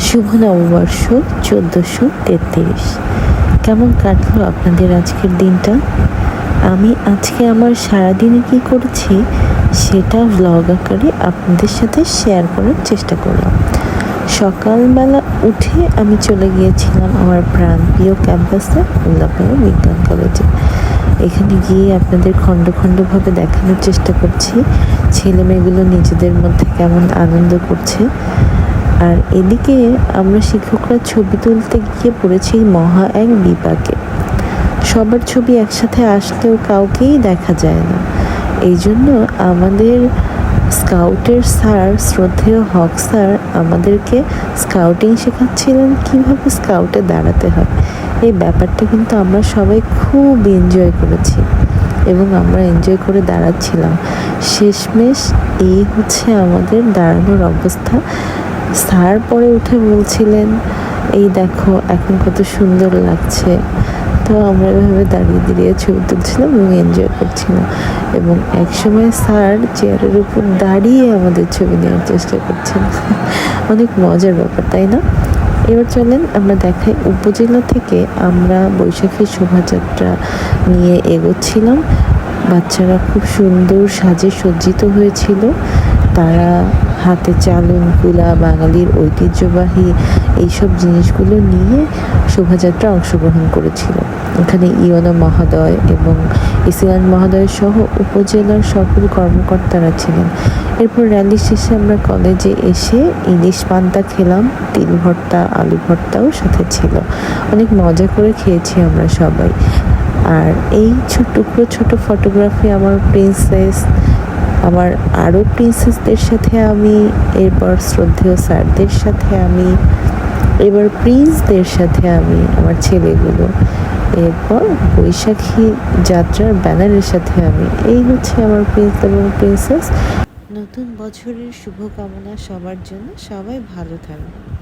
শুভ নববর্ষ 1433। কেমন কাটলো আপনাদের আজকের দিনটা? আমি আজকে আমার সারাদিনে কি করেছি সেটা ভ্লগ আকারে আপনাদের সাথে শেয়ার করার চেষ্টা করলাম। সকালবেলা উঠে আমি চলে গিয়েছিলাম আমার প্রাণপ্রিয় ক্যাম্পাসে, উল্লাপাড়া বিজ্ঞান কলেজে। এখানে গিয়ে আপনাদের খণ্ড খণ্ডভাবে দেখানোর চেষ্টা করছি ছেলেমেয়েগুলো নিজেদের মধ্যে কেমন আনন্দ করছে। আর এদিকে আমরা শিক্ষকরা ছবি তুলতে গিয়ে পড়েছি মহা এক বিপাকে। সবার ছবি একসাথে আসলেও কাউকেই দেখা যায় না। এই জন্য আমাদের স্কাউটের স্যার, শ্রদ্ধেয় হক স্যার, আমাদেরকে স্কাউটিং শেখাচ্ছিলেন কীভাবে স্কাউটে দাঁড়াতে হয়। এই ব্যাপারটা কিন্তু আমরা সবাই খুব এনজয় করেছি এবং আমরা এনজয় করে দাঁড়াচ্ছিলাম। শেষমেশ এই হচ্ছে আমাদের দাঁড়ানোর অবস্থা। স্যার পরে উঠে বলছিলেন, এই দেখো এখন কত সুন্দর লাগছে। তো আমরা এভাবে দাঁড়িয়ে দাঁড়িয়ে ছবি তুলছিলাম এবং এনজয় করছিলাম। এবং একসময় স্যার চেয়ারের উপর দাঁড়িয়ে আমাদের ছবি নেওয়ার চেষ্টা করছেন। অনেক মজার ব্যাপার, তাই না? এবার চলেন আমরা দেখাই, উপজেলা থেকে আমরা বৈশাখী শোভাযাত্রা নিয়ে এগোচ্ছিলাম। বাচ্চারা খুব সুন্দর সাজে সজ্জিত হয়েছিল। তারা হাতে চালন, কুলা, বাঙালির ঐতিহ্যবাহী এইসব জিনিসগুলো নিয়ে শোভাযাত্রা অংশগ্রহণ করেছিল। এখানে ইওনো মহোদয় এবং ইসিয়ান মহোদয় সহ উপজেলার সকল কর্মকর্তারা ছিলেন। এরপর র্যালি শেষে আমরা কলেজে এসে ইলিশ পান্তা খেলাম, তিল ভর্তা, আলু ভর্তাও সাথে ছিল। অনেক মজা করে খেয়েছি আমরা সবাই। আর এই ছোট ফটোগ্রাফি আমার প্রিন্সেস, আমার আরও প্রিন্সেসদের সাথে আমি, এরপর শ্রদ্ধেয় স্যারদের সাথে আমি, এবার প্রিন্সদের সাথে আমি, আমার ছেলেগুলো, এরপর বৈশাখী যাত্রার ব্যানারের সাথে আমি। এই হচ্ছে আমার প্রিন্স এবং প্রিন্সেস। নতুন বছরের শুভকামনা সবার জন্য। সবাই ভালো থাকবে।